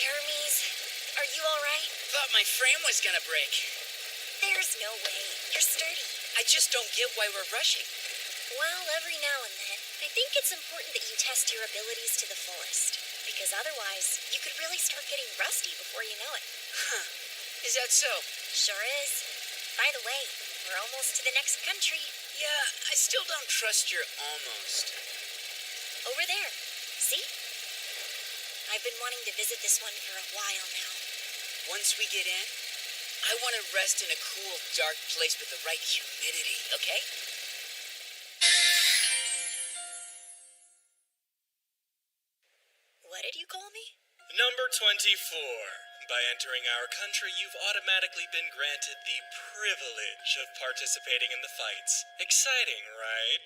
Hermes, are you alright? Thought my frame was gonna break. There's no way. You're sturdy. I just don't get why we're rushing. Well, every now and then, I think it's important that you test your abilities to the fullest. Because otherwise, you could really start getting rusty before you know it. Huh. Is that so? Sure is. By the way, we're almost to the next country. Yeah, I still don't trust your almost. Over there. See? I've been wanting to visit this one for a while now. Once we get in, I want to rest in a cool, dark place with the right humidity, okay? What did you call me? Number 24. By entering our country, you've automatically been granted the privilege of participating in the fights. Exciting, right?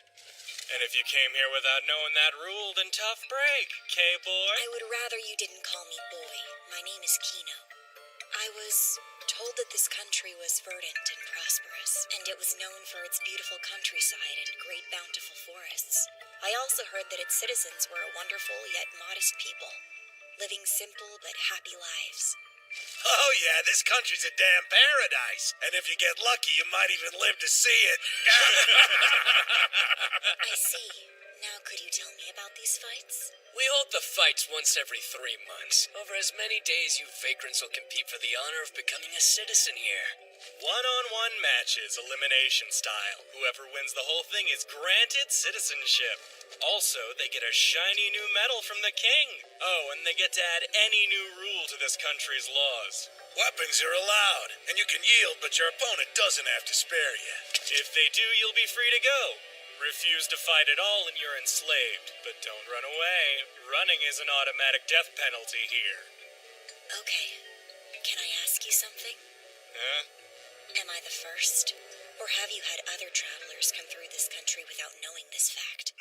And if you came here without knowing that rule, then tough break, K-boy. I would rather you didn't call me boy. My name is Kino. I was told that this country was verdant and prosperous, and it was known for its beautiful countryside and great bountiful forests. I also heard that its citizens were a wonderful yet modest people, living simple but happy lives. Oh yeah, this country's a damn paradise. And if you get lucky, you might even live to see it. I see. Now could you tell me about these fights? We hold the fights once every 3 months. Over as many days, you vagrants will compete for the honor of becoming a citizen here. One-on-one matches, elimination style. Whoever wins the whole thing is granted citizenship. Also, they get a shiny new medal from the king. Oh, and they get to add any new rule to this country's laws. Weapons are allowed, and you can yield, but your opponent doesn't have to spare you. If they do, you'll be free to go. Refuse to fight at all and you're enslaved. But don't run away. Running is an automatic death penalty here. Okay. Can I ask you something? Huh? Am I the first? Or have you had other travelers come through this country without knowing this fact?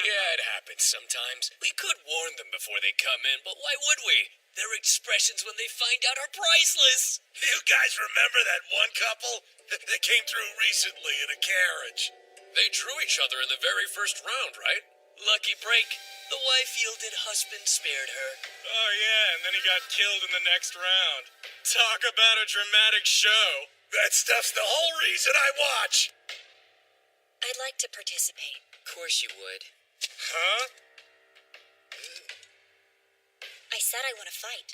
Yeah, it happens sometimes. We could warn them before they come in, but why would we? Their expressions when they find out are priceless. You guys remember that one couple? They came through recently in a carriage. They drew each other in the very first round, right? Lucky break. The wife yielded, husband spared her. Oh yeah, and then he got killed in the next round. Talk about a dramatic show. That stuff's the whole reason I watch. I'd like to participate. Of course you would. Huh? I said I want to fight.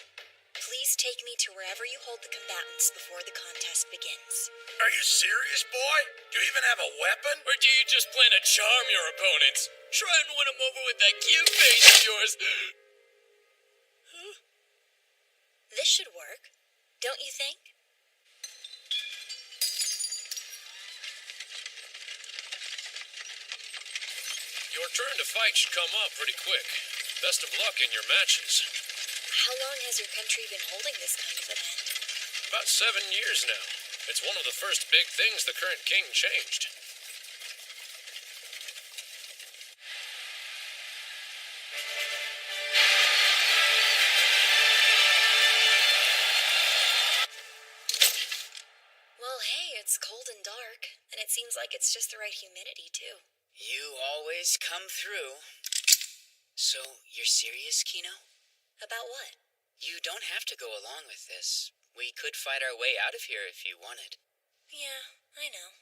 Please take me to wherever you hold the combatants before the contest begins. Are you serious, boy? Do you even have a weapon? Or do you just plan to charm your opponents? Try and win them over with that cute face of yours. This should work, don't you think? Your turn to fight should come up pretty quick. Best of luck in your matches. How long has your country been holding this kind of event? About 7 years now. It's one of the first big things the current king changed. Well, hey, it's cold and dark, and it seems like it's just the right humidity, too. You always come through. So, you're serious, Kino? About what? You don't have to go along with this. We could fight our way out of here if you wanted. Yeah, I know.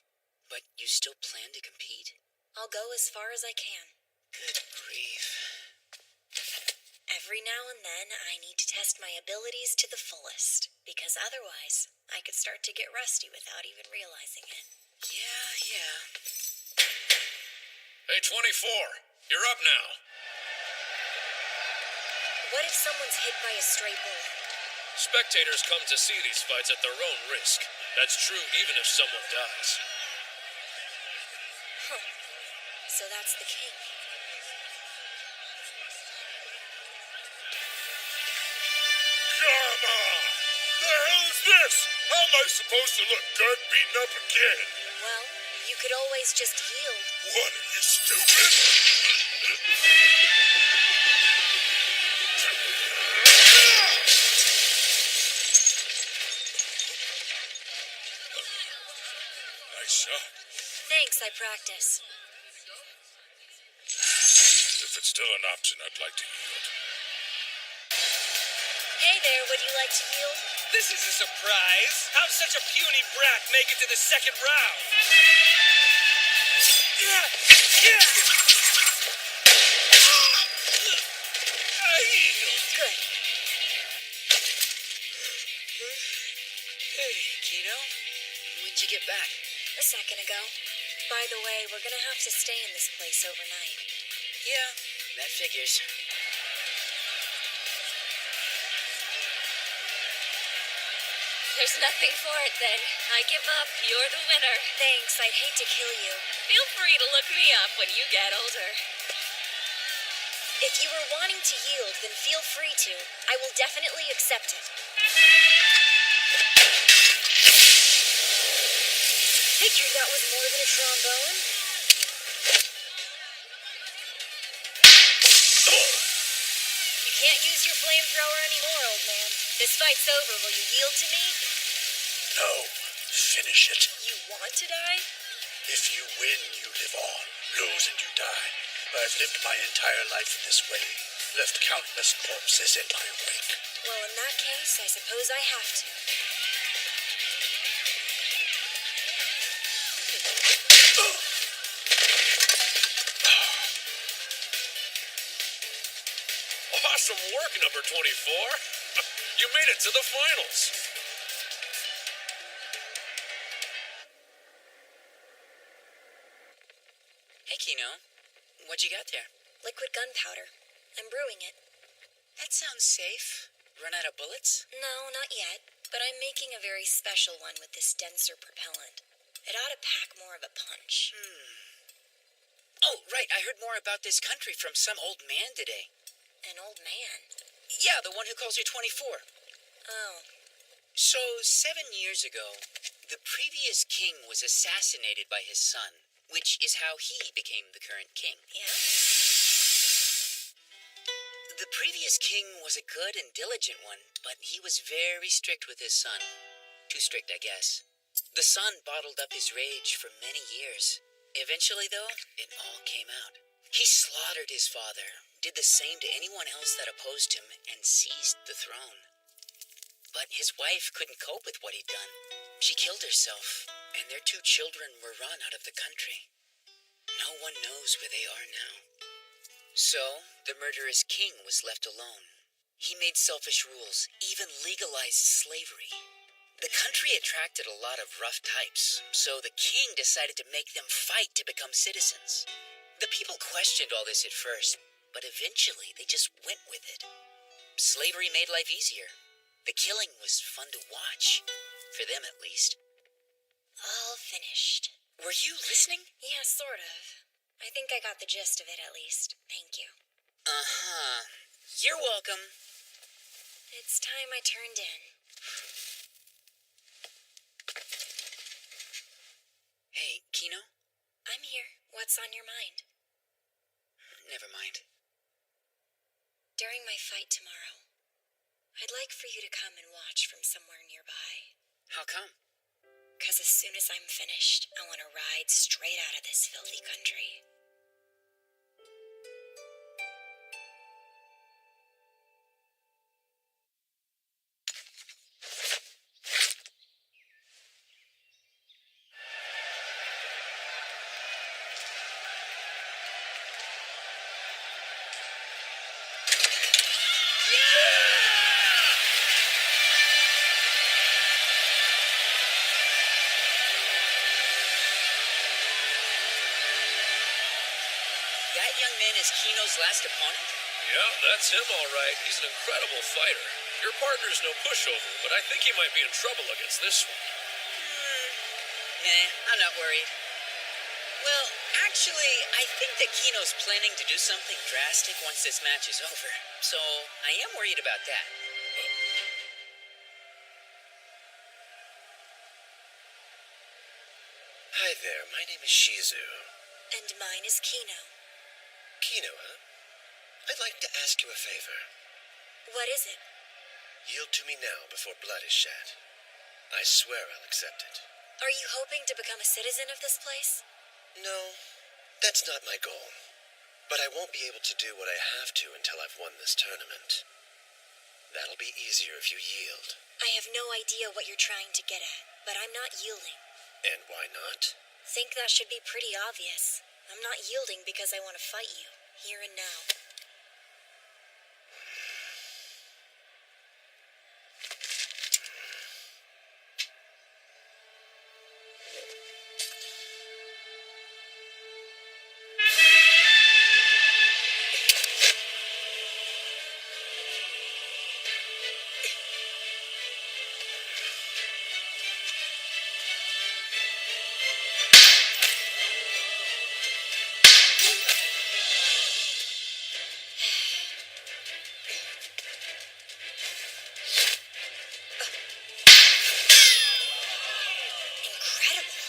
But you still plan to compete? I'll go as far as I can. Good grief. Every now and then, I need to test my abilities to the fullest, because otherwise, I could start to get rusty without even realizing it. Yeah. Hey, 24, you're up now. What if someone's hit by a stray bullet? Spectators come to see these fights at their own risk. That's true even if someone dies. Huh. So that's the king. Come on! The hell is this? How am I supposed to look good beating up a kid? Well, you could always just yield. What, are you stupid? Nice shot. Thanks, I practice. If it's still an option, I'd like to yield. Hey there, would you like to yield? This is a surprise. How'd such a puny brat make it to the second round? I yield. Good. Hey, Kino. When'd you get back? A second ago. By the way, we're gonna have to stay in this place overnight. Yeah, that figures. There's nothing for it then. I give up. You're the winner. Thanks, I'd hate to kill you. Feel free to look me up when you get older. If you were wanting to yield, then feel free to. I will definitely accept it. Figured that was more than a trombone. You can't use your flamethrower anymore, old man. This fight's over. Will you yield to me? No. Finish it. You want to die? If you win, you live on. Lose and you die. I've lived my entire life in this way. Left countless corpses in my wake. Well, in that case, I suppose I have to. Awesome work, number 24. You made it to the finals. Hey, Kino. What you got there? Liquid gunpowder. I'm brewing it. That sounds safe. Run out of bullets? No, not yet. But I'm making a very special one with this denser propellant. It ought to pack more of a punch. Oh, right. I heard more about this country from some old man today. An old man? Yeah, the one who calls you 24. Oh. So, 7 years ago, the previous king was assassinated by his son, which is how he became the current king. Yeah? The previous king was a good and diligent one, but he was very strict with his son. Too strict, I guess. The son bottled up his rage for many years. Eventually, though, it all came out. He slaughtered his father, did the same to anyone else that opposed him, and seized the throne. But his wife couldn't cope with what he'd done. She killed herself, and their 2 children were run out of the country. No one knows where they are now. So, the murderous king was left alone. He made selfish rules, even legalized slavery. The country attracted a lot of rough types, so the king decided to make them fight to become citizens. The people questioned all this at first, but eventually they just went with it. Slavery made life easier. The killing was fun to watch, for them at least. All finished. Were you listening? Yeah, sort of. I think I got the gist of it at least. Thank you. Uh-huh. You're welcome. It's time I turned in. Hey, Kino? I'm here. What's on your mind? Never mind. During my fight tomorrow, I'd like for you to come and watch from somewhere nearby. How come? 'Cause as soon as I'm finished, I want to ride straight out of this filthy country. That young man is Kino's last opponent? Yeah, that's him all right. He's an incredible fighter. Your partner's no pushover, but I think he might be in trouble against this one. Nah, I'm not worried. Well, actually, I think that Kino's planning to do something drastic once this match is over. So, I am worried about that. Hi there, my name is Shizu. And mine is Kino. Kino, huh? I'd like to ask you a favor. What is it? Yield to me now before blood is shed. I swear I'll accept it. Are you hoping to become a citizen of this place? No, that's not my goal. But I won't be able to do what I have to until I've won this tournament. That'll be easier if you yield. I have no idea what you're trying to get at, but I'm not yielding. And why not? Think that should be pretty obvious. I'm not yielding because I want to fight you, here and now. Incredible.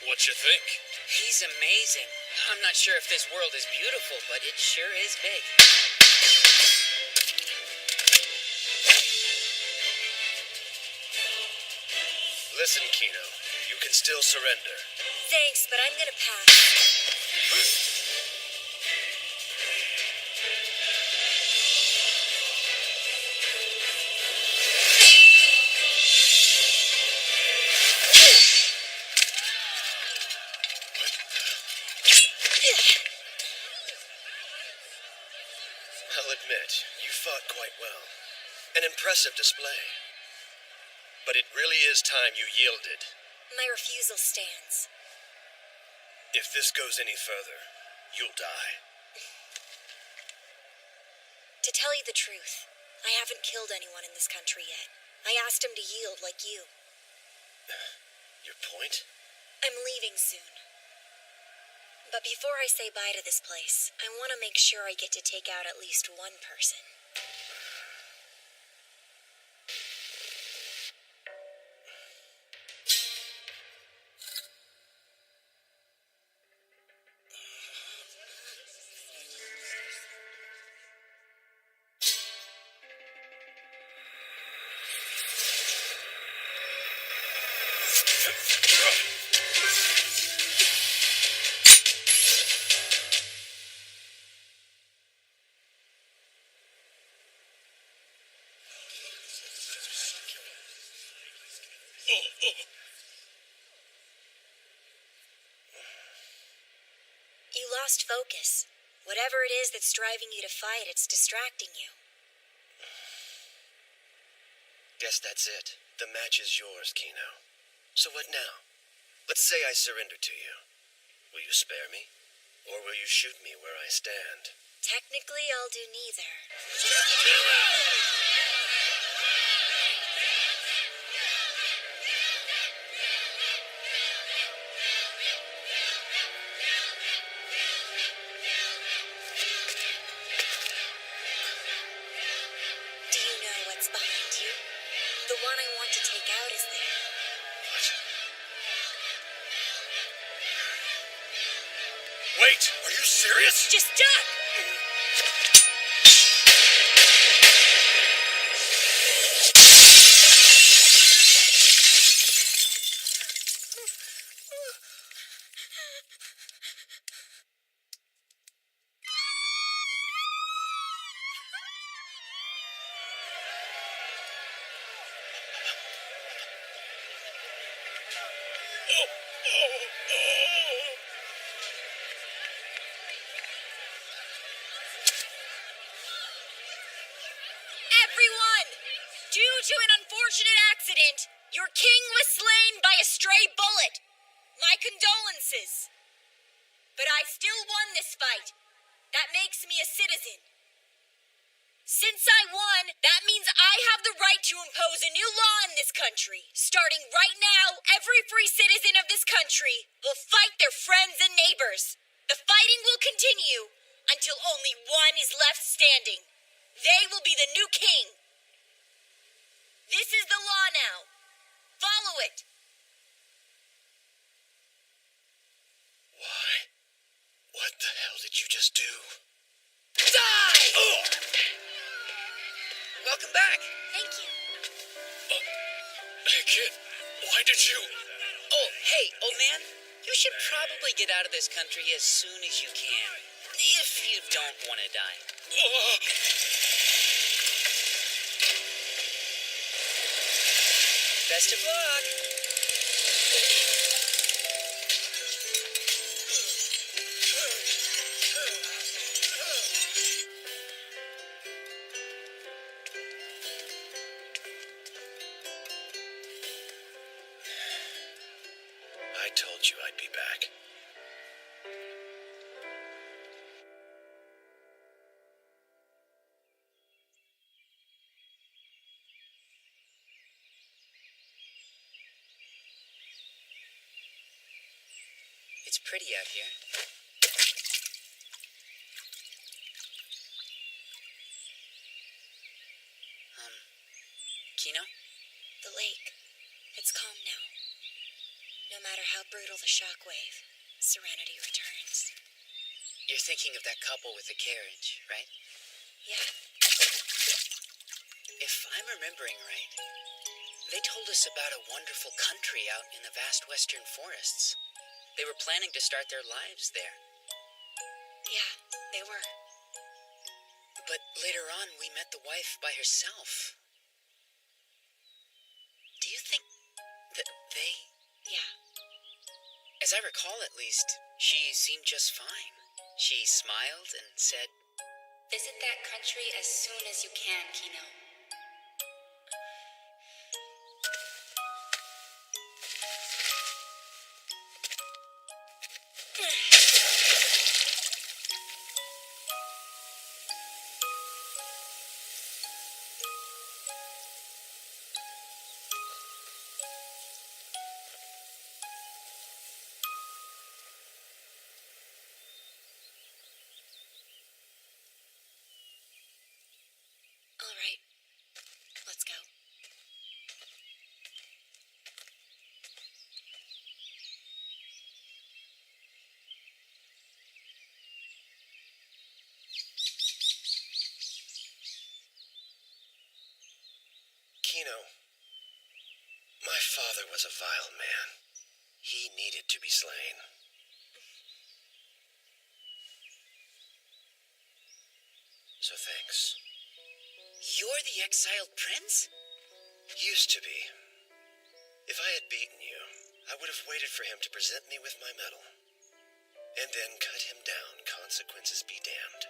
What you think? He's amazing. I'm not sure if this world is beautiful, but it sure is big. Listen, Kino. You can still surrender. Thanks, but I'm gonna pass. I'll admit, you fought quite well. An impressive display. But it really is time you yielded. My refusal stands. If this goes any further, you'll die. To tell you the truth, I haven't killed anyone in this country yet. I asked him to yield like you. Your point? I'm leaving soon. But before I say bye to this place, I want to make sure I get to take out at least one person. You lost focus. Whatever it is that's driving you to fight, it's distracting you. Guess that's it. The match is yours, Kino. So what now? Let's say I surrender to you. Will you spare me? Or will you shoot me where I stand? Technically, I'll do neither. Do you know what's behind you? The one I want to take out is there. What? Wait, are you serious? Just duck! Everyone! Due to an unfortunate accident, your king was slain by a stray bullet. My condolences. But I still won this fight. That makes me a citizen. Since I won, that means I have the right to impose a new law in this country. Starting right now, every free citizen of this country will fight their friends and neighbors. The fighting will continue until only one is left standing. They will be the new king. This is the law now. Follow it. Why? What the hell did you just do? Die! Oh! Welcome back. Thank you. Hey, kid, why did you... Oh, hey, old man. You should probably get out of this country as soon as you can. If you don't want to die. Oh, Best of luck. I told you I'd be back. It's pretty out here. Kino? The lake. It's calm now. No matter how brutal the shockwave, serenity returns. You're thinking of that couple with the carriage, right? Yeah, If I'm remembering right, they told us about a wonderful country out in the vast western forests. They were planning to start their lives there. yeah, they were. But later on, we met the wife by herself. Do you think that they... Yeah, As I recall, at least, she seemed just fine. She smiled and said, Visit that country as soon as you can, Kino. all right. Let's go. Kino, my father was a vile man. He needed to be slain. So thanks. You're the exiled prince? Used to be. If I had beaten you, I would have waited for him to present me with my medal. And then cut him down, consequences be damned.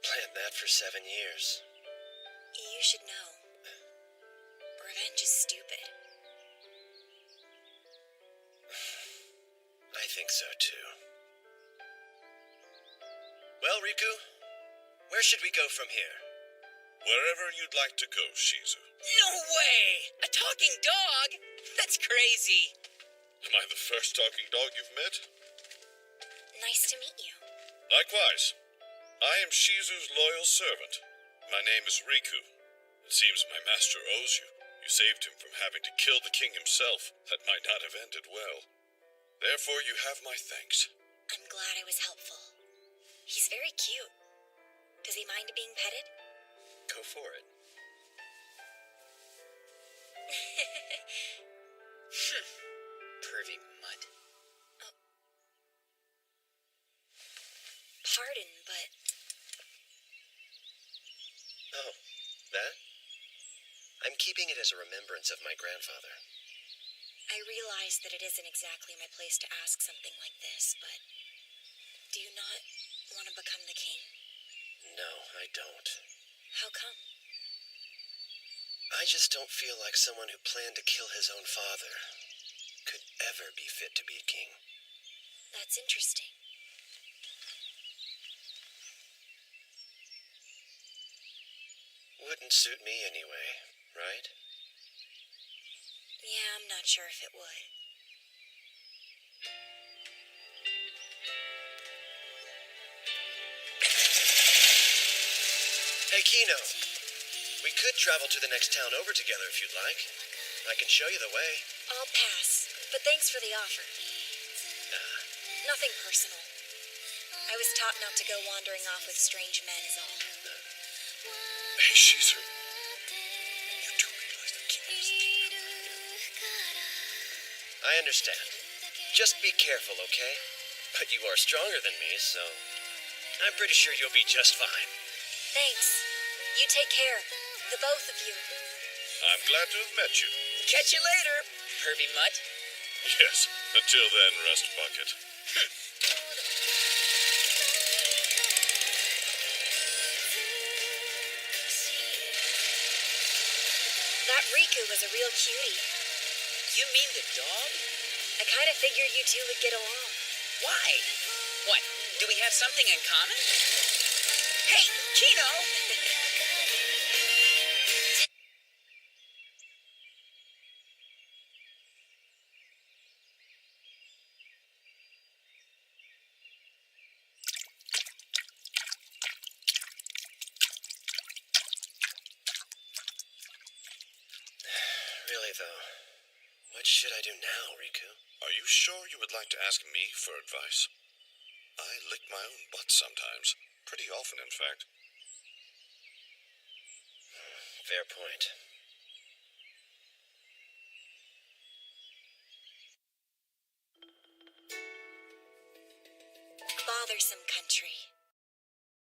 Planned that for 7 years. You should know. Revenge is stupid. I think so too. Well, Riku, where should we go from here? Wherever you'd like to go, Shizu. No way! A talking dog? That's crazy. Am I the first talking dog you've met? Nice to meet you. Likewise. I am Shizu's loyal servant. My name is Riku. It seems my master owes you. You saved him from having to kill the king himself. That might not have ended well. Therefore, you have my thanks. I'm glad I was helpful. He's very cute. Does he mind being petted? Go for it. Pervy mutt. Pardon, but Oh, that? I'm keeping it as a remembrance of my grandfather. I realize that it isn't exactly my place to ask something like this, but do you not want to become the king? No, I don't. How come? I just don't feel like someone who planned to kill his own father could ever be fit to be a king. That's interesting. Wouldn't suit me anyway, right? Yeah, I'm not sure if it would. Hey, Kino. We could travel to the next town over together if you'd like. I can show you the way. I'll pass, but thanks for the offer. Nothing personal. I was taught not to go wandering off with strange men is all. Hey, Shizu. You do realize that Kino is I understand. Just be careful, okay? But you are stronger than me, so I'm pretty sure you'll be just fine. Thanks. You take care. The both of you. I'm glad to have met you. Catch you later, pervy mutt. Yes, until then, Rust Bucket. That Riku was a real cutie. You mean the dog? I kind of figured you two would get along. Why? What? Do we have something in common? Hey, Kino! Really, though, what should I do now, Riku? Are you sure you would like to ask me for advice? I lick my own butt sometimes. Pretty often, in fact. Fair point. Bothersome country.